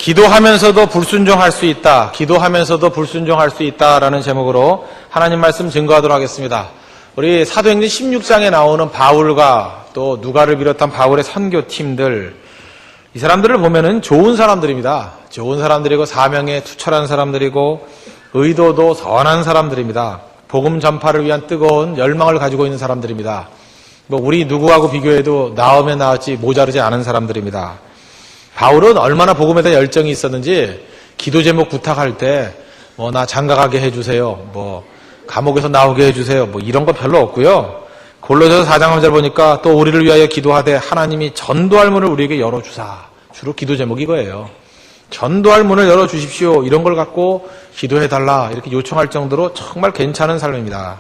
기도하면서도 불순종할 수 있다. 기도하면서도 불순종할 수 있다라는 제목으로 하나님 말씀 증거하도록 하겠습니다. 우리 사도행전 16장에 나오는 바울과 또 누가를 비롯한 바울의 선교팀들, 이 사람들을 보면은 좋은 사람들입니다. 좋은 사람들이고 사명에 투철한 사람들이고 의도도 선한 사람들입니다. 복음 전파를 위한 뜨거운 열망을 가지고 있는 사람들입니다. 우리 누구하고 비교해도 나오면 나왔지 모자르지 않은 사람들입니다. 바울은 얼마나 복음에 대한 열정이 있었는지 기도 제목 부탁할 때 나 장가가게 해주세요, 감옥에서 나오게 해주세요, 이런 거 별로 없고요. 골로새서 4장 3절 보니까 또 우리를 위하여 기도하되 하나님이 전도할 문을 우리에게 열어주사. 주로 기도 제목이 이거예요. 전도할 문을 열어주십시오. 이런 걸 갖고 기도해달라 이렇게 요청할 정도로 정말 괜찮은 삶입니다.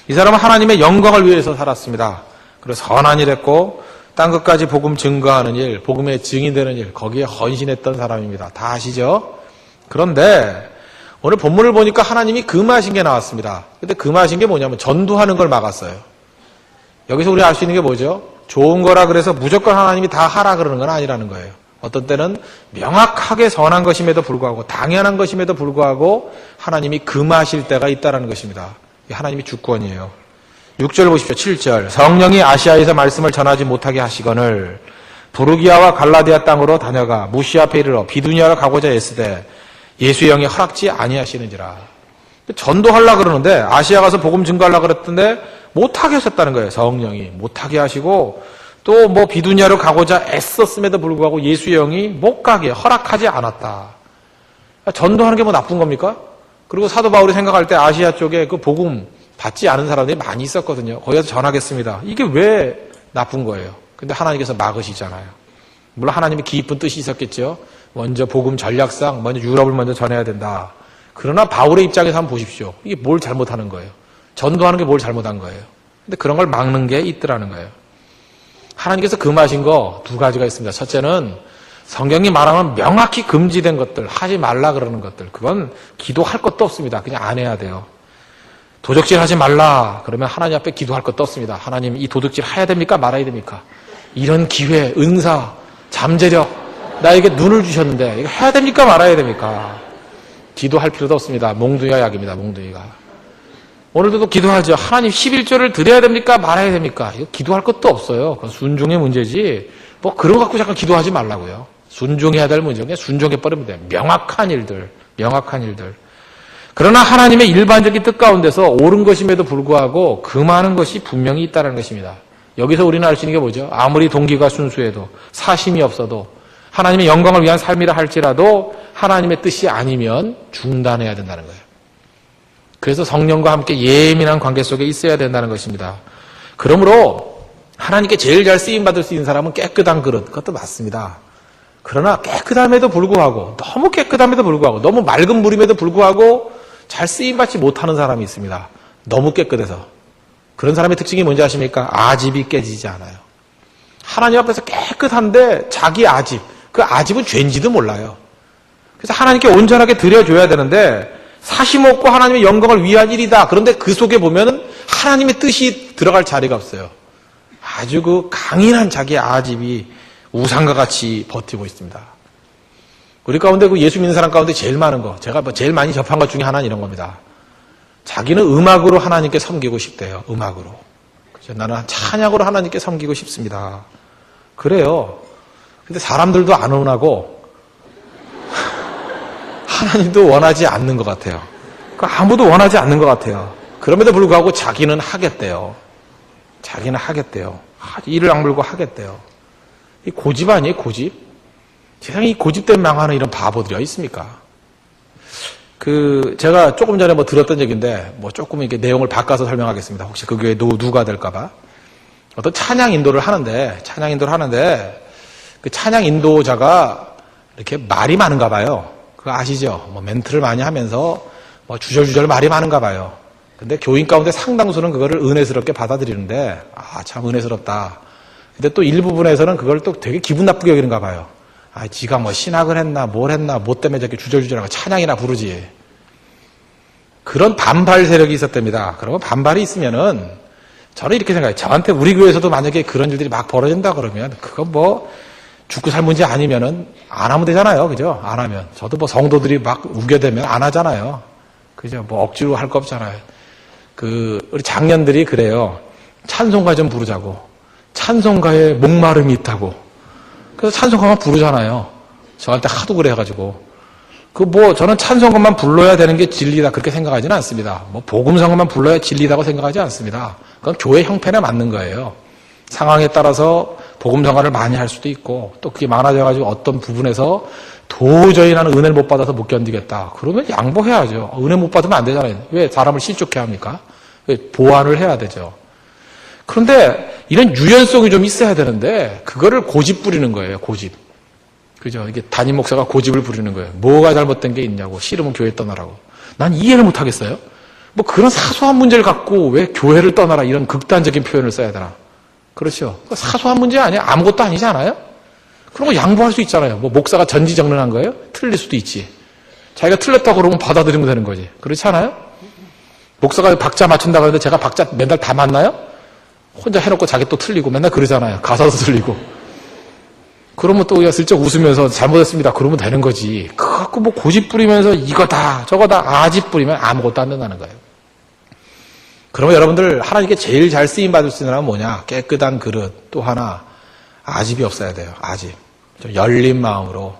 이 사람은 하나님의 영광을 위해서 살았습니다. 그래서 선한 일 했고 땅 끝까지 복음 증거하는 일, 복음의 증인되는 일, 거기에 헌신했던 사람입니다. 다 아시죠? 그런데 오늘 본문을 보니까 하나님이 금하신 게 나왔습니다. 근데 금하신 게 뭐냐면 전도하는 걸 막았어요. 여기서 우리 알 수 있는 게 뭐죠? 좋은 거라 그래서 무조건 하나님이 다 하라 그러는 건 아니라는 거예요. 어떤 때는 명확하게 선한 것임에도 불구하고 당연한 것임에도 불구하고 하나님이 금하실 때가 있다는 것입니다. 이게 하나님의 주권이에요. 6절 보십시오. 7절. 성령이 아시아에서 말씀을 전하지 못하게 하시거늘 부르기아와 갈라디아 땅으로 다녀가 무시 앞에 이르러 비두니아로 가고자 했으되 예수의 영이 허락지 아니하시는지라. 전도하려고 그러는데 아시아 가서 복음 증거하려고 그랬던데 못하게 하셨다는 거예요. 성령이 못하게 하시고 또 비두니아로 가고자 애썼음에도 불구하고 예수의 영이 못 가게 허락하지 않았다. 전도하는 게 나쁜 겁니까? 그리고 사도 바울이 생각할 때 아시아 쪽에 그 복음 받지 않은 사람들이 많이 있었거든요. 거기 가서 전하겠습니다. 이게 왜 나쁜 거예요? 근데 하나님께서 막으시잖아요. 물론 하나님의 깊은 뜻이 있었겠죠. 먼저 복음 전략상 먼저 유럽을 먼저 전해야 된다. 그러나 바울의 입장에서 한번 보십시오. 이게 뭘 잘못하는 거예요? 전도하는 게 뭘 잘못한 거예요? 근데 그런 걸 막는 게 있더라는 거예요. 하나님께서 금하신 거 두 가지가 있습니다. 첫째는 성경이 말하면 명확히 금지된 것들, 하지 말라 그러는 것들, 그건 기도할 것도 없습니다. 그냥 안 해야 돼요. 도적질 하지 말라 그러면 하나님 앞에 기도할 것도 없습니다. 하나님 이 도둑질 해야 됩니까? 말아야 됩니까? 이런 기회, 은사, 잠재력 나에게 눈을 주셨는데 이거 해야 됩니까? 말아야 됩니까? 기도할 필요도 없습니다. 몽둥이가 약입니다. 몽둥이가. 오늘도 기도하죠. 하나님 11조를 드려야 됩니까? 말아야 됩니까? 이거 기도할 것도 없어요. 그건 순종의 문제지 그런 거 갖고 잠깐 기도하지 말라고요. 순종해야 될 문제인데 순종해버리면 돼요. 명확한 일들. 그러나 하나님의 일반적인 뜻 가운데서 옳은 것임에도 불구하고 금하는 것이 분명히 있다는 것입니다. 여기서 우리는 알 수 있는 게 뭐죠? 아무리 동기가 순수해도 사심이 없어도 하나님의 영광을 위한 삶이라 할지라도 하나님의 뜻이 아니면 중단해야 된다는 거예요. 그래서 성령과 함께 예민한 관계 속에 있어야 된다는 것입니다. 그러므로 하나님께 제일 잘 쓰임받을 수 있는 사람은 깨끗한 그릇, 그것도 맞습니다. 그러나 깨끗함에도 불구하고 너무 깨끗함에도 불구하고 너무 맑은 물임에도 불구하고 잘 쓰임받지 못하는 사람이 있습니다. 너무 깨끗해서. 그런 사람의 특징이 뭔지 아십니까? 아집이 깨지지 않아요. 하나님 앞에서 깨끗한데 자기 아집, 그 아집은 죄인지도 몰라요. 그래서 하나님께 온전하게 드려줘야 되는데 사심 없고 하나님의 영광을 위한 일이다. 그런데 그 속에 보면은 하나님의 뜻이 들어갈 자리가 없어요. 아주 그 강인한 자기 아집이 우상과 같이 버티고 있습니다. 우리 가운데 그 예수 믿는 사람 가운데 제일 많은 거, 제가 제일 많이 접한 것 중에 하나는 이런 겁니다. 자기는 음악으로 하나님께 섬기고 싶대요. 음악으로. 그래서 나는 찬양으로 하나님께 섬기고 싶습니다. 그래요. 근데 사람들도 안 원하고 하나님도 원하지 않는 것 같아요. 아무도 원하지 않는 것 같아요. 그럼에도 불구하고 자기는 하겠대요. 이를 악물고 하겠대요. 이 고집 아니에요, 고집? 세상에 이 고집 때문에 망하는 이런 바보들이 어디 있습니까? 제가 조금 전에 들었던 얘기인데, 조금 이렇게 내용을 바꿔서 설명하겠습니다. 혹시 그 교회 누가 될까봐. 어떤 찬양 인도를 하는데, 그 찬양 인도자가 이렇게 말이 많은가 봐요. 그거 아시죠? 멘트를 많이 하면서, 주절주절 말이 많은가 봐요. 근데 교인 가운데 상당수는 그거를 은혜스럽게 받아들이는데, 참 은혜스럽다. 근데 또 일부분에서는 그걸 또 되게 기분 나쁘게 여기는가 봐요. 지가 신학을 했나, 뭘 했나, 뭐 때문에 저렇게 주절주절하고 찬양이나 부르지. 그런 반발 세력이 있었답니다. 그러면 반발이 있으면은, 저는 이렇게 생각해요. 저한테 우리 교회에서도 만약에 그런 일들이 막 벌어진다 그러면, 그건 죽고 살 문제 아니면은 안 하면 되잖아요. 그죠? 안 하면. 저도 뭐 성도들이 막 우겨대면 안 하잖아요. 그죠? 뭐 억지로 할 거 없잖아요. 우리 장년들이 그래요. 찬송가 좀 부르자고. 찬송가에 목마름이 있다고. 그래서 찬송가만 부르잖아요. 저한테 하도 그래가지고. 저는 찬송가만 불러야 되는 게 진리다. 그렇게 생각하지는 않습니다. 복음성가만 불러야 진리다고 생각하지 않습니다. 그건 교회 형편에 맞는 거예요. 상황에 따라서 복음성가를 많이 할 수도 있고, 또 그게 많아져가지고 어떤 부분에서 도저히 나는 은혜를 못 받아서 못 견디겠다. 그러면 양보해야죠. 은혜 못 받으면 안 되잖아요. 왜 사람을 실족해 합니까? 보완을 해야 되죠. 그런데 이런 유연성이 좀 있어야 되는데, 그거를 고집 부리는 거예요, 고집. 그죠? 이게 담임 목사가 고집을 부리는 거예요. 뭐가 잘못된 게 있냐고. 싫으면 교회 떠나라고. 난 이해를 못 하겠어요. 그런 사소한 문제를 갖고 왜 교회를 떠나라 이런 극단적인 표현을 써야 되나. 그렇죠. 사소한 문제 아니야. 아무것도 아니지 않아요? 그런 거 양보할 수 있잖아요. 목사가 전지전능한 거예요? 틀릴 수도 있지. 자기가 틀렸다고 그러면 받아들이면 되는 거지. 그렇지 않아요? 목사가 박자 맞춘다고 하는데 제가 박자 맨날 다 맞나요? 혼자 해놓고 자기 또 틀리고 맨날 그러잖아요. 가사도 틀리고. 그러면 또 그냥 슬쩍 웃으면서 잘못했습니다. 그러면 되는 거지. 그거 갖고 고집 부리면서 이거다 저거다 아집 부리면 아무것도 안 된다는 거예요. 그러면 여러분들 하나님께 제일 잘 쓰임받을 수 있는 사람은 뭐냐? 깨끗한 그릇. 또 하나 아집이 없어야 돼요. 아집. 좀 열린 마음으로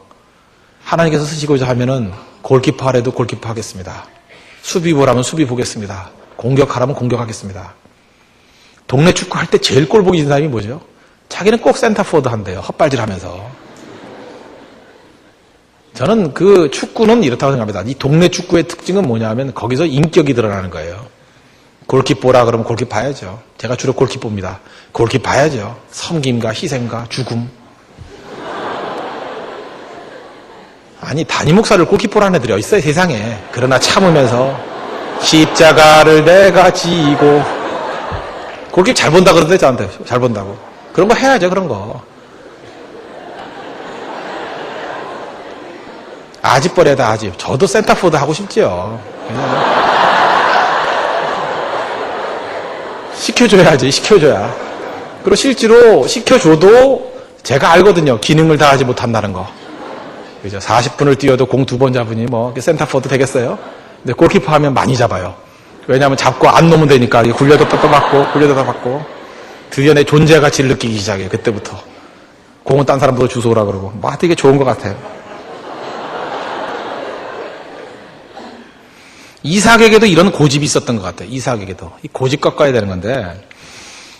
하나님께서 쓰시고자 하면은 골키퍼 하래도 골키퍼 하겠습니다. 수비 보라면 수비 보겠습니다. 공격하라면 공격하겠습니다. 동네 축구 할 때 제일 꼴 보기 싫은 사람이 뭐죠? 자기는 꼭 센터포워드 한대요. 헛발질 하면서. 저는 축구는 이렇다고 생각합니다. 이 동네 축구의 특징은 뭐냐면 거기서 인격이 드러나는 거예요. 골키퍼라 그러면 골키퍼 봐야죠. 제가 주로 골키퍼입니다. 골키퍼 봐야죠. 섬김과 희생과 죽음. 아니 담임 목사를 골키퍼라는 애들이 어딨어요 세상에. 그러나 참으면서 십자가를 내가 지고 골키퍼 잘 본다 그러던데 저한테. 잘 본다고. 그런 거 해야죠. 그런 거. 아집 버려다 아집. 저도 센터포드 하고 싶지요. 시켜줘야지. 시켜줘야. 그리고 실제로 시켜줘도 제가 알거든요. 기능을 다 하지 못한다는 거. 그죠? 40분을 뛰어도 공 2번 잡으니 센터포드 되겠어요? 근데 골키퍼 하면 많이 잡아요. 왜냐하면 잡고 안 놓으면 되니까 굴려도 또 받고 굴려도 다 받고 드디어 내 존재 가치를 느끼기 시작해요. 그때부터. 공은 딴 사람보다 주워오라 그러고. 되게 좋은 것 같아요. 이삭에게도 이런 고집이 있었던 것 같아요. 이삭에게도. 이 고집 꺾어야 되는 건데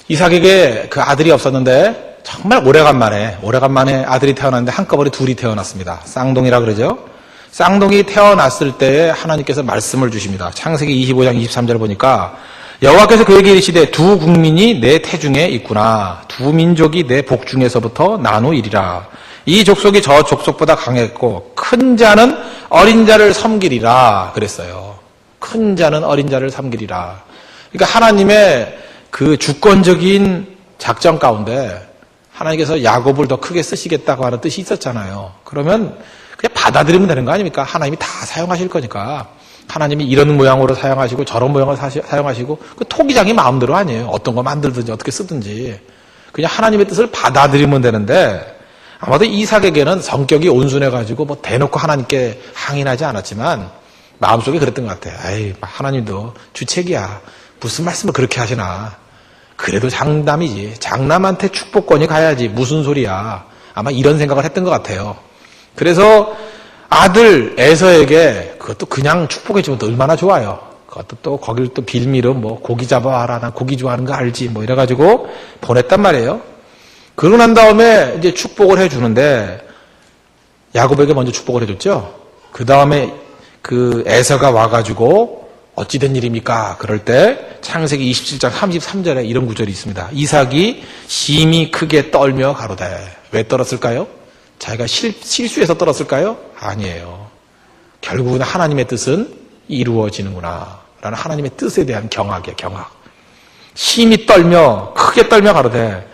이삭에게 그 아들이 없었는데 정말 오래간만에 아들이 태어났는데 한꺼번에 둘이 태어났습니다. 쌍둥이라 그러죠. 쌍둥이 태어났을 때 하나님께서 말씀을 주십니다. 창세기 25장 23절 보니까 여호와께서 그에게 이르시되 두 국민이 내 태중에 있구나. 두 민족이 내 복중에서부터 나누이리라. 이 족속이 저 족속보다 강했고 큰 자는 어린 자를 섬기리라 그랬어요. 큰 자는 어린 자를 섬기리라. 그러니까 하나님의 그 주권적인 작전 가운데 하나님께서 야곱을 더 크게 쓰시겠다고 하는 뜻이 있었잖아요. 그러면 그냥 받아들이면 되는 거 아닙니까? 하나님이 다 사용하실 거니까. 하나님이 이런 모양으로 사용하시고 저런 모양으로 사용하시고 그 토기장이 마음대로 아니에요. 어떤 거 만들든지 어떻게 쓰든지. 그냥 하나님의 뜻을 받아들이면 되는데 아마도 이삭에게는 성격이 온순해가지고 대놓고 하나님께 항의하지 않았지만 마음속에 그랬던 것 같아요. 아이, 하나님도 주책이야. 무슨 말씀을 그렇게 하시나. 그래도 장남이지. 장남한테 축복권이 가야지. 무슨 소리야. 아마 이런 생각을 했던 것 같아요. 그래서 아들 에서에게 그것도 그냥 축복해주면 또 얼마나 좋아요. 그것도 또 거길 또 빌미로 고기 잡아와라. 난 고기 좋아하는 거 알지. 이래가지고 보냈단 말이에요. 그러고 난 다음에 이제 축복을 해주는데 야곱에게 먼저 축복을 해줬죠. 그 다음에 그 에서가 와가지고 어찌된 일입니까? 그럴 때 창세기 27장 33절에 이런 구절이 있습니다. 이삭이 심히 크게 떨며 가로되. 왜 떨었을까요? 자기가 실수해서 떨었을까요? 아니에요. 결국은 하나님의 뜻은 이루어지는구나 라는 하나님의 뜻에 대한 경악이에요. 경악. 심히 떨며 크게 떨며 가로되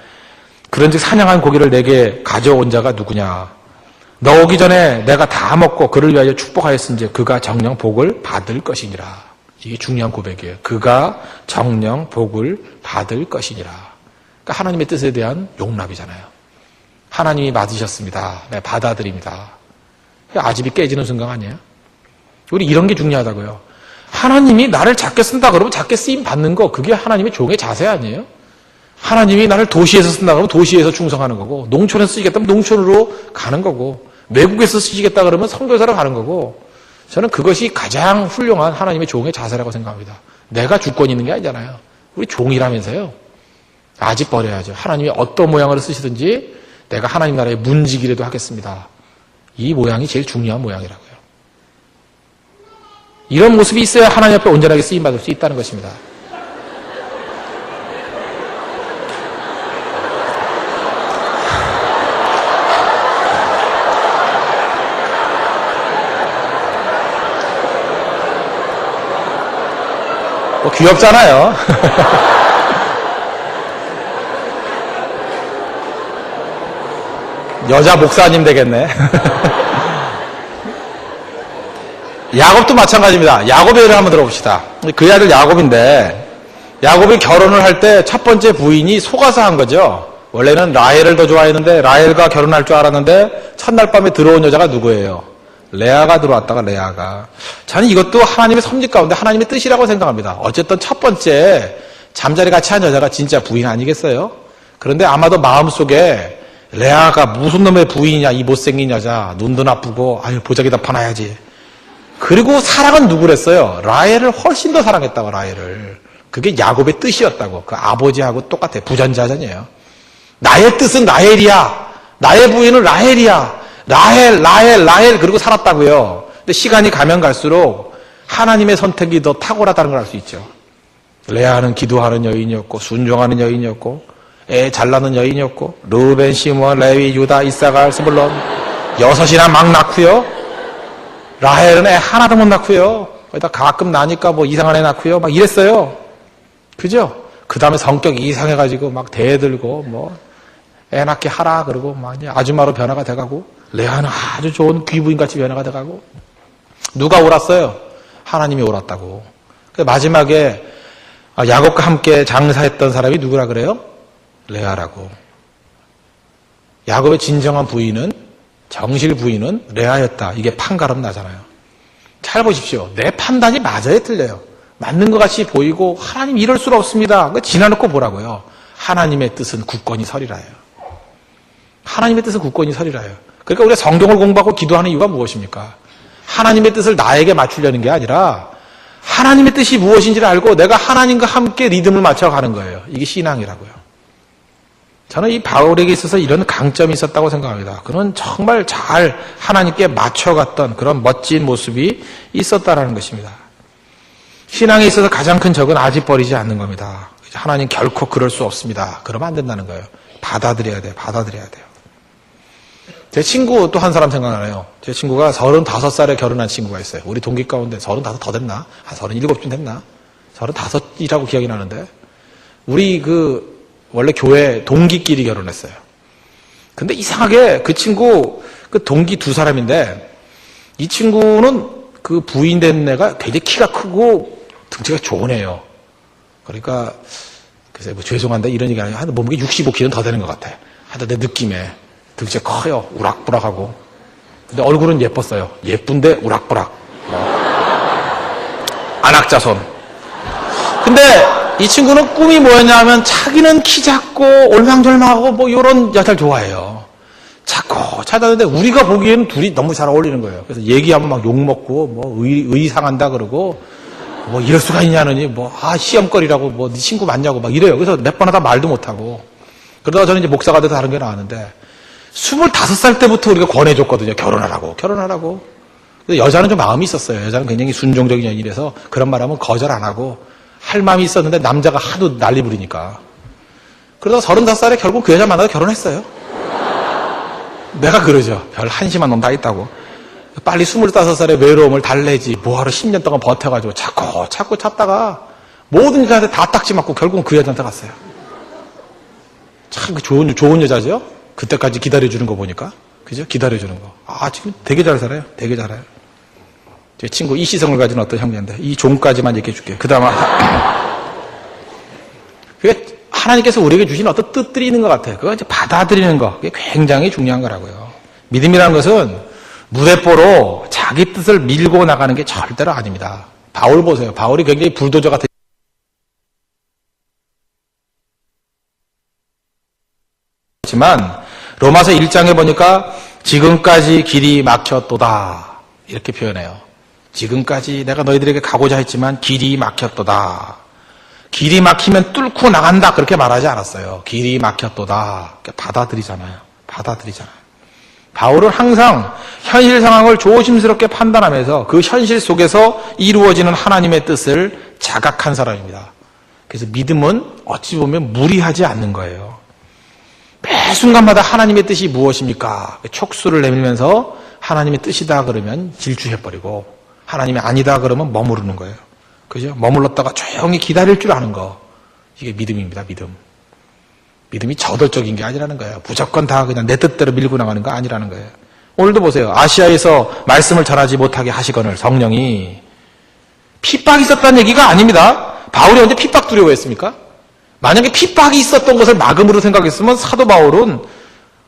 그런즉 사냥한 고기를 내게 가져온 자가 누구냐? 너 오기 전에 내가 다 먹고 그를 위하여 축복하였은지 그가 정령 복을 받을 것이니라. 이게 중요한 고백이에요. 그가 정령 복을 받을 것이니라. 그러니까 하나님의 뜻에 대한 용납이잖아요. 하나님이 맞으셨습니다. 네, 받아들입니다. 아집이 깨지는 순간 아니에요? 우리 이런 게 중요하다고요. 하나님이 나를 작게 쓴다 그러면 작게 쓰임 받는 거, 그게 하나님의 종의 자세 아니에요? 하나님이 나를 도시에서 쓴다 그러면 도시에서 충성하는 거고, 농촌에서 쓰시겠다면 농촌으로 가는 거고, 외국에서 쓰시겠다 그러면 선교사로 가는 거고, 저는 그것이 가장 훌륭한 하나님의 종의 자세라고 생각합니다. 내가 주권 있는 게 아니잖아요. 우리 종이라면서요. 아집 버려야죠. 하나님이 어떤 모양으로 쓰시든지 내가 하나님 나라의 문지기라도 하겠습니다. 이 모양이 제일 중요한 모양이라고요. 이런 모습이 있어야 하나님 앞에 온전하게 쓰임받을 수 있다는 것입니다. 뭐 귀엽잖아요. 여자 목사님 되겠네. 야곱도 마찬가지입니다. 야곱의 예를 한번 들어봅시다. 그 아들 야곱인데, 야곱이 결혼을 할 때 첫 번째 부인이 속아서 한 거죠. 원래는 라헬을 더 좋아했는데 라헬과 결혼할 줄 알았는데 첫날 밤에 들어온 여자가 누구예요? 레아가 들어왔다가 레아가. 저는 이것도 하나님의 섭리 가운데 하나님의 뜻이라고 생각합니다. 어쨌든 첫 번째 잠자리 같이 한 여자가 진짜 부인 아니겠어요? 그런데 아마도 마음속에 레아가 무슨 놈의 부인이냐, 이 못생긴 여자, 눈도 나쁘고, 아유 보자기다 파놔야지. 그리고 사랑은 누구랬어요? 라헬을 훨씬 더 사랑했다고, 라헬을. 그게 야곱의 뜻이었다고. 그 아버지하고 똑같아요. 부전자전이에요. 나의 뜻은 라헬이야. 나의 부인은 라헬이야. 라헬 그리고 살았다고요. 근데 시간이 가면 갈수록 하나님의 선택이 더 탁월하다는 걸 알 수 있죠. 레아는 기도하는 여인이었고 순종하는 여인이었고 애 잘나는 여인이었고 르벤, 시므온, 레위, 유다, 이사갈, 스불론 6이나 막 낳고요. 라헬은 애 하나도 못 낳고요. 거기다 가끔 나니까 뭐 이상한 애 낳고요. 막 이랬어요. 그죠? 그 다음에 성격이 이상해가지고 막 대들고 뭐 애 낳게 하라 그러고 막 아줌마로 변화가 돼가고 레아는 아주 좋은 귀부인같이 변화가 돼가고 누가 옳았어요? 하나님이 옳았다고. 마지막에 야곱과 함께 장사했던 사람이 누구라 그래요? 레아라고. 야곱의 진정한 부인은 정실 부인은 레아였다. 이게 판가름 나잖아요. 잘 보십시오. 내 판단이 맞아요, 틀려요? 맞는 것 같이 보이고 하나님 이럴 수가 없습니다. 지나놓고 보라고요. 하나님의 뜻은 굳건히 서리라요. 하나님의 뜻은 굳건히 서리라요. 그러니까 우리가 성경을 공부하고 기도하는 이유가 무엇입니까? 하나님의 뜻을 나에게 맞추려는 게 아니라 하나님의 뜻이 무엇인지를 알고 내가 하나님과 함께 리듬을 맞춰가는 거예요. 이게 신앙이라고요. 저는 이 바울에게 있어서 이런 강점이 있었다고 생각합니다. 그는 정말 잘 하나님께 맞춰갔던 그런 멋진 모습이 있었다라는 것입니다. 신앙에 있어서 가장 큰 적은 아집 버리지 않는 겁니다. 하나님 결코 그럴 수 없습니다. 그러면 안 된다는 거예요. 받아들여야 돼요. 받아들여야 돼요. 제 친구 또 한 사람 생각나네요. 제 친구가 35살에 결혼한 친구가 있어요. 우리 동기 가운데 35 더 됐나? 한 37쯤 됐나? 35이라고 기억이 나는데 우리 원래 교회 동기끼리 결혼했어요. 근데 이상하게 그 친구 그 동기 2사람인데 이 친구는 그 부인 된 애가 굉장히 키가 크고 등치가 좋은 애예요. 그러니까 글쎄 뭐 죄송한데 이런 얘기 아니에요. 한 몸무게 65kg는 더 되는 것 같아. 하여튼 내 느낌에 등치가 커요. 우락부락하고. 근데 얼굴은 예뻤어요. 예쁜데 우락부락. 안악자손. 근데 이 친구는 꿈이 뭐였냐면 자기는 키 작고 올망졸망하고 뭐 이런 여자를 좋아해요. 자꾸 찾았는데 우리가 보기에는 둘이 너무 잘 어울리는 거예요. 그래서 얘기하면 막 욕먹고 뭐 의상한다 그러고 뭐 이럴 수가 있냐느니 뭐 시험거리라고 뭐 네 친구 맞냐고 막 이래요. 그래서 몇 번 하다 말도 못하고 그러다가 저는 이제 목사가 돼서 다른 게 나왔는데 25살 때부터 우리가 권해줬거든요. 결혼하라고. 근데 여자는 좀 마음이 있었어요. 여자는 굉장히 순종적인 여인이라서 그런 말 하면 거절 안 하고 할 마음이 있었는데 남자가 하도 난리 부리니까 그러다가 35살에 결국 그 여자 만나서 결혼했어요. 내가 그러죠. 별 한심한 놈 다 있다고. 빨리 25살의 외로움을 달래지 뭐하러 10년 동안 버텨가지고 자꾸 찾다가 모든 여자한테 다 딱지 맞고 결국은 그 여자한테 갔어요. 참 좋은 여자죠. 그때까지 기다려주는 거 보니까 그죠? 기다려주는 거. 지금 되게 잘 살아요. 되게 잘해요. 제 친구 이시성을 가진 어떤 형제인데 이 종까지만 얘기해 줄게요. 그 다음 그게 하나님께서 우리에게 주신 어떤 뜻들이 있는 것 같아요. 그거 이제 받아들이는 거. 그게 굉장히 중요한 거라고요. 믿음이라는 것은 무대뽀로 자기 뜻을 밀고 나가는 게 절대로 아닙니다. 바울 보세요. 바울이 굉장히 불도저 같은 지만 로마서 1장에 보니까 지금까지 길이 막혔도다 이렇게 표현해요. 지금까지 내가 너희들에게 가고자 했지만 길이 막혔도다. 길이 막히면 뚫고 나간다 그렇게 말하지 않았어요. 길이 막혔도다. 받아들이잖아요. 바울은 항상 현실 상황을 조심스럽게 판단하면서 그 현실 속에서 이루어지는 하나님의 뜻을 자각한 사람입니다. 그래서 믿음은 어찌 보면 무리하지 않는 거예요. 매 순간마다 하나님의 뜻이 무엇입니까? 촉수를 내밀면서 하나님의 뜻이다 그러면 질주해버리고 하나님이 아니다 그러면 머무르는 거예요. 그죠? 머물렀다가 조용히 기다릴 줄 아는 거. 이게 믿음입니다. 믿음이 저돌적인 게 아니라는 거예요. 무조건 다 그냥 내 뜻대로 밀고 나가는 거 아니라는 거예요. 오늘도 보세요. 아시아에서 말씀을 전하지 못하게 하시거늘 성령이 핍박이 있었다는 얘기가 아닙니다. 바울이 언제 핍박 두려워했습니까? 만약에 핍박이 있었던 것을 막음으로 생각했으면 사도 바울은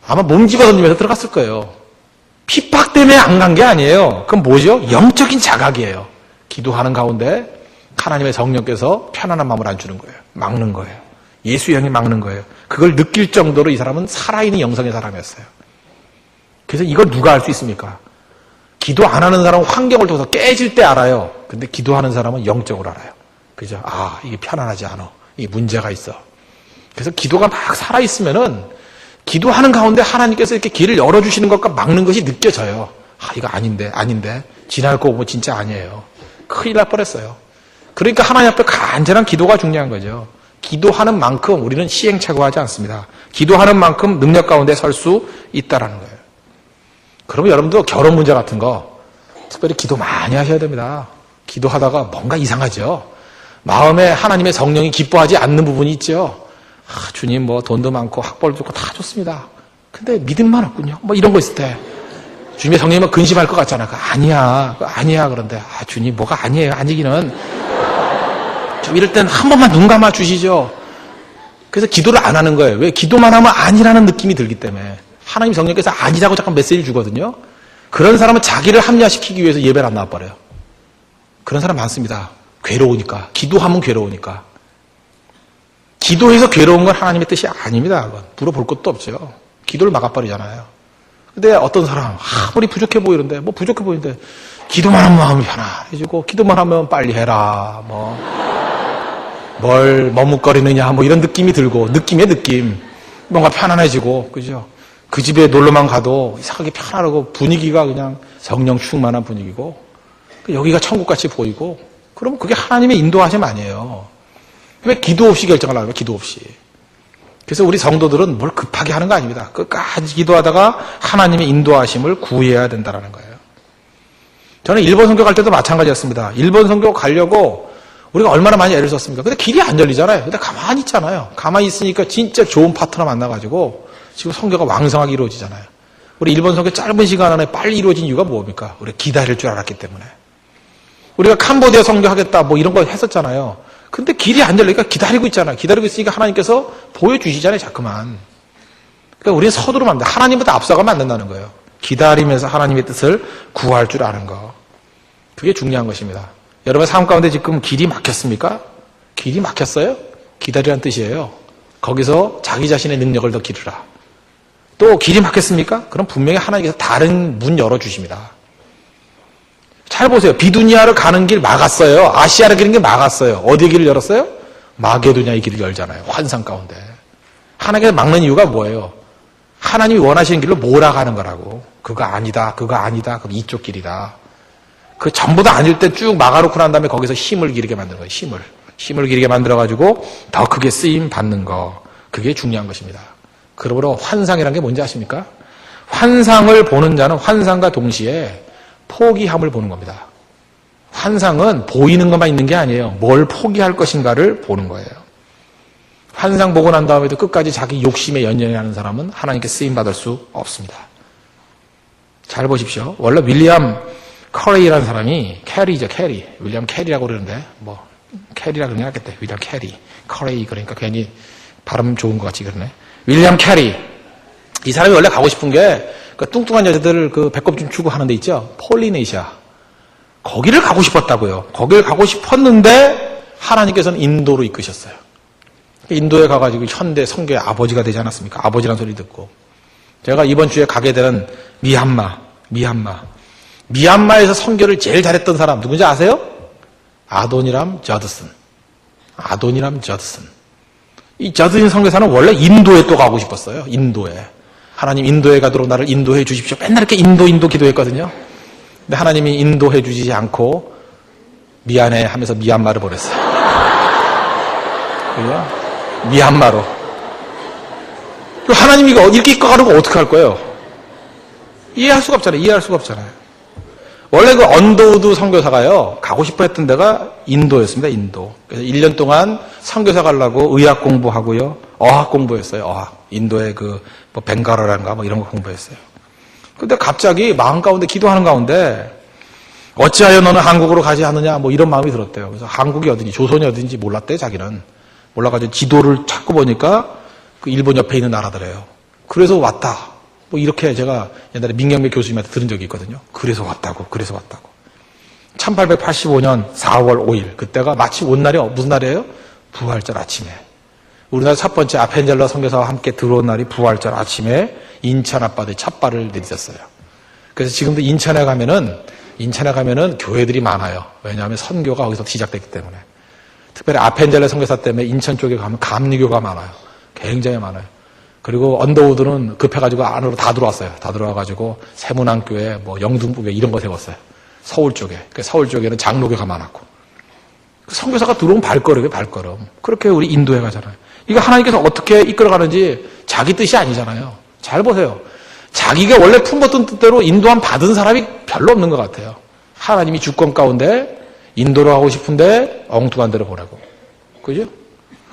아마 몸집어 던지면서 들어갔을 거예요. 핍박 때문에 안 간 게 아니에요. 그건 뭐죠? 영적인 자각이에요. 기도하는 가운데 하나님의 성령께서 편안한 마음을 안 주는 거예요. 막는 거예요. 예수의 영이 막는 거예요. 그걸 느낄 정도로 이 사람은 살아있는 영성의 사람이었어요. 그래서 이걸 누가 알 수 있습니까? 기도 안 하는 사람은 환경을 통해서 깨질 때 알아요. 근데 기도하는 사람은 영적으로 알아요. 그죠? 아, 이게 편안하지 않아. 이게 문제가 있어. 그래서 기도가 막 살아있으면은 기도하는 가운데 하나님께서 이렇게 길을 열어주시는 것과 막는 것이 느껴져요. 아, 이거 아닌데. 지날 거 보면 진짜 아니에요. 큰일 날 뻔했어요. 그러니까 하나님 앞에 간절한 기도가 중요한 거죠. 기도하는 만큼 우리는 시행착오하지 않습니다. 기도하는 만큼 능력 가운데 설 수 있다라는 거예요. 그러면 여러분도 결혼 문제 같은 거 특별히 기도 많이 하셔야 됩니다. 기도하다가 뭔가 이상하죠. 마음에 하나님의 성령이 기뻐하지 않는 부분이 있죠. 아, 주님 뭐 돈도 많고 학벌도 좋고 다 좋습니다. 근데 믿음만 없군요. 뭐 이런 거 있을 때 주님의 성령이면 근심할 것 같잖아. 아니야. 그런데 아, 주님 뭐가 아니에요. 아니기는 좀 이럴 땐 한 번만 눈 감아 주시죠. 그래서 기도를 안 하는 거예요. 왜? 기도만 하면 아니라는 느낌이 들기 때문에. 하나님 성령께서 아니라고 잠깐 메시지를 주거든요. 그런 사람은 자기를 합리화시키기 위해서 예배를 안 나와버려요. 그런 사람 많습니다. 괴로우니까. 기도하면 괴로우니까. 기도해서 괴로운 건 하나님의 뜻이 아닙니다. 그건. 물어볼 것도 없죠. 기도를 막아버리잖아요. 근데 어떤 사람 아무리 부족해 보이는데 뭐 부족해 보이는데 기도만 하면 마음이 편안해지고 기도만 하면 빨리 해라 뭘 머뭇거리느냐 뭐 이런 느낌이 들고 느낌의 느낌 뭔가 편안해지고 그죠? 그 집에 놀러만 가도 이상하게 편안하고 분위기가 그냥 성령 충만한 분위기고 여기가 천국같이 보이고 그러면 그게 하나님의 인도하심 아니에요. 왜 기도 없이 결정을 하는 거예요? 기도 없이. 그래서 우리 성도들은 뭘 급하게 하는 거 아닙니다. 끝까지 기도하다가 하나님의 인도하심을 구해야 된다는 거예요. 저는 일본 선교 갈 때도 마찬가지였습니다. 일본 선교 가려고 우리가 얼마나 많이 애를 썼습니까? 근데 길이 안 열리잖아요. 근데 가만히 있잖아요. 가만히 있으니까 진짜 좋은 파트너 만나가지고 지금 선교가 왕성하게 이루어지잖아요. 우리 일본 선교 짧은 시간 안에 빨리 이루어진 이유가 뭡니까? 우리가 기다릴 줄 알았기 때문에. 우리가 캄보디아 선교하겠다 뭐 이런 거 했었잖아요. 근데 길이 안 열리니까 기다리고 있잖아요. 기다리고 있으니까 하나님께서 보여주시잖아요. 자꾸만. 그러니까 우리는 서두르면 안 돼. 하나님보다 앞서가면 안 된다는 거예요. 기다리면서 하나님의 뜻을 구할 줄 아는 거. 그게 중요한 것입니다. 여러분 삶 가운데 지금 길이 막혔습니까? 길이 막혔어요? 기다리라는 뜻이에요. 거기서 자기 자신의 능력을 더 기르라. 또 길이 막혔습니까? 그럼 분명히 하나님께서 다른 문 열어주십니다. 잘 보세요. 비두니아로 가는 길 막았어요. 아시아로 가는 길 막았어요. 어디 길을 열었어요? 마게도냐의 길을 열잖아요. 환상 가운데. 하나님께서 막는 이유가 뭐예요? 하나님이 원하시는 길로 몰아가는 거라고. 그거 아니다. 그럼 이쪽 길이다. 그 전부 다 아닐 때 쭉 막아놓고 난 다음에 거기서 힘을 기르게 만드는 거예요. 힘을 기르게 만들어가지고 더 크게 쓰임 받는 거. 그게 중요한 것입니다. 그러므로 환상이라는 게 뭔지 아십니까? 환상을 보는 자는 환상과 동시에 포기함을 보는 겁니다. 환상은 보이는 것만 있는 게 아니에요. 뭘 포기할 것인가를 보는 거예요. 환상 보고 난 다음에도 끝까지 자기 욕심에 연연하는 사람은 하나님께 쓰임받을 수 없습니다. 잘 보십시오. 원래 윌리엄 커리라는 사람이 캐리죠. 윌리엄 캐리라고 그러는데 뭐 캐리라 그러긴 하겠대. 윌리엄 캐리. 커리 그러니까 괜히 발음 좋은 것 같이 그러네. 윌리엄 캐리. 이 사람이 원래 가고 싶은 게 그 뚱뚱한 여자들을 그 배꼽 좀 주고 하는 데 있죠. 폴리네시아. 거기를 가고 싶었다고요. 거기를 가고 싶었는데 하나님께서는 인도로 이끄셨어요. 인도에 가가지고 현대 선교의 아버지가 되지 않았습니까? 아버지란 소리 듣고. 제가 이번 주에 가게 되는 미얀마에서 선교를 제일 잘했던 사람 누군지 아세요? 아도니람 저드슨. 이 저드슨 선교사는 원래 인도에 또 가고 싶었어요. 인도에. 하나님 인도에 가도록 나를 인도해 주십시오. 맨날 이렇게 인도 기도했거든요. 근데 하나님이 인도해 주시지 않고 미안해 하면서 미얀마를 보냈어요. 그죠? 미얀마로. 하나님이 이렇게 이끌어가려고 어떻게 할 거예요? 이해할 수가 없잖아요. 원래 그 언더우드 선교사가요, 가고 싶어 했던 데가 인도였습니다, 인도. 그래서 1년 동안 선교사 가려고 의학 공부하고요, 어학 공부했어요, 어학. 인도의 뭐 벵가라란가 뭐 이런 거 공부했어요. 근데 갑자기 마음 가운데 기도하는 가운데, 어찌하여 너는 한국으로 가지 않느냐, 뭐 이런 마음이 들었대요. 그래서 한국이 어딘지, 조선이 어딘지 몰랐대, 자기는. 몰라가지고 지도를 찾고 보니까 그 일본 옆에 있는 나라더래요. 그래서 왔다. 뭐 이렇게 제가 옛날에 민경배 교수님한테 들은 적이 있거든요. 그래서 왔다고. 1885년 4월 5일 그때가 마침 온 날이 무슨 날이에요? 부활절 아침에. 우리나라 첫 번째 아펜젤러 선교사와 함께 들어온 날이 부활절 아침에 인천 앞바다에 첫 발을 내딛었어요. 그래서 지금도 인천에 가면은 교회들이 많아요. 왜냐하면 선교가 거기서 시작됐기 때문에. 특별히 아펜젤러 선교사 때문에 인천 쪽에 가면 감리교가 많아요. 굉장히 많아요. 그리고 언더우드는 급해가지고 안으로 다 들어왔어요. 다 들어와가지고 세문안교회, 뭐 영등부교회 이런 거 세웠어요. 서울 쪽에. 서울 쪽에는 장로교가 많았고. 선교사가 들어온 발걸음이에요, 발걸음. 그렇게 우리 인도에 가잖아요. 이거 하나님께서 어떻게 이끌어가는지 자기 뜻이 아니잖아요. 잘 보세요. 자기가 원래 품었던 뜻대로 인도함 받은 사람이 별로 없는 것 같아요. 하나님이 주권 가운데 인도로 가고 싶은데 엉뚱한 데로 보내고. 그죠?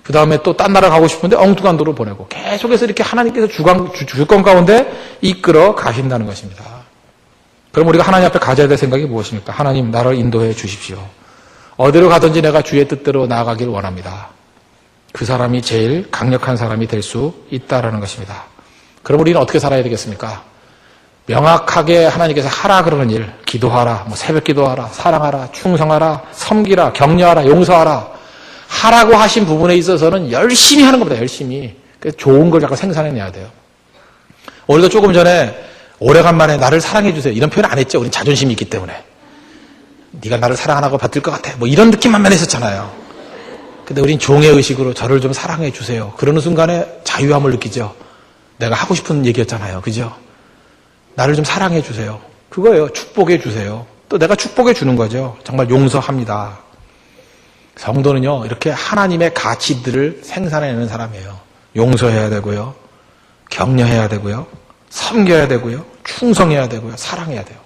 그 다음에 또 딴 나라 가고 싶은데 엉뚱한 데로 보내고. 계속해서 이렇게 하나님께서 주권 가운데 이끌어 가신다는 것입니다. 그럼 우리가 하나님 앞에 가져야 될 생각이 무엇입니까? 하나님 나를 인도해 주십시오. 어디로 가든지 내가 주의 뜻대로 나아가길 원합니다. 그 사람이 제일 강력한 사람이 될 수 있다라는 것입니다. 그럼 우리는 어떻게 살아야 되겠습니까? 명확하게 하나님께서 하라 그러는 일, 기도하라, 뭐 새벽 기도하라, 사랑하라, 충성하라, 섬기라, 격려하라, 용서하라. 하라고 하신 부분에 있어서는 열심히 하는 겁니다. 열심히. 그래서 좋은 걸 자꾸 생산해내야 돼요. 우리도 조금 전에 오래간만에 나를 사랑해 주세요. 이런 표현 안 했죠. 우린 자존심이 있기 때문에. 네가 나를 사랑 안 하고 버틸 것 같아. 뭐 이런 느낌만 했었잖아요. 근데 우린 종의 의식으로 저를 좀 사랑해 주세요. 그러는 순간에 자유함을 느끼죠. 내가 하고 싶은 얘기였잖아요. 그죠? 나를 좀 사랑해 주세요. 그거예요. 축복해 주세요. 또 내가 축복해 주는 거죠. 정말 용서합니다. 성도는요, 이렇게 하나님의 가치들을 생산해내는 사람이에요. 용서해야 되고요, 격려해야 되고요, 섬겨야 되고요, 충성해야 되고요, 사랑해야 돼요.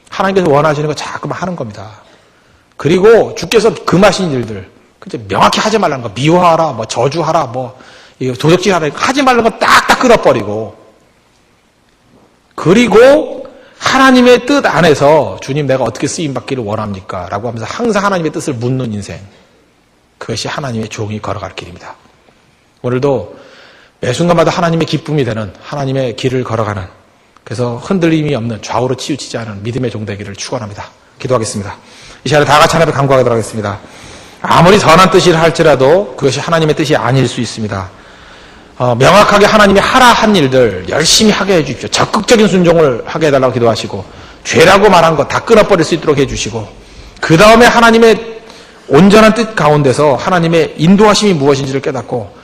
하나님께서 원하시는 거 자꾸만 하는 겁니다. 그리고 주께서 금하신 일들, 명확히 하지 말라는 거, 미워하라, 뭐 저주하라, 뭐 도적질하라, 하지 말라는 거 딱딱 끊어버리고, 그리고 하나님의 뜻 안에서 주님 내가 어떻게 쓰임받기를 원합니까? 라고 하면서 항상 하나님의 뜻을 묻는 인생. 그것이 하나님의 종이 걸어갈 길입니다. 오늘도 매 순간마다 하나님의 기쁨이 되는 하나님의 길을 걸어가는, 그래서 흔들림이 없는, 좌우로 치우치지 않은 믿음의 종 되기를 축원합니다. 기도하겠습니다. 이 시간에 다 같이 하나님을 간구하도록 하겠습니다. 아무리 선한 뜻이라 할지라도 그것이 하나님의 뜻이 아닐 수 있습니다. 명확하게 하나님이 하라 한 일들 열심히 하게 해주십시오. 적극적인 순종을 하게 해달라고 기도하시고, 죄라고 말한 거 다 끊어버릴 수 있도록 해주시고, 그 다음에 하나님의 온전한 뜻 가운데서 하나님의 인도하심이 무엇인지를 깨닫고,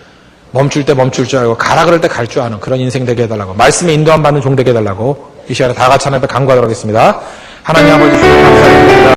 멈출 때 멈출 줄 알고 가라 그럴 때 갈 줄 아는 그런 인생 되게 해달라고, 말씀에 인도함 받는 종 되게 해달라고 이 시간에 다 같이 하나님 앞에 간구하도록 하겠습니다. 하나님 아버지 주님 감사드립니다.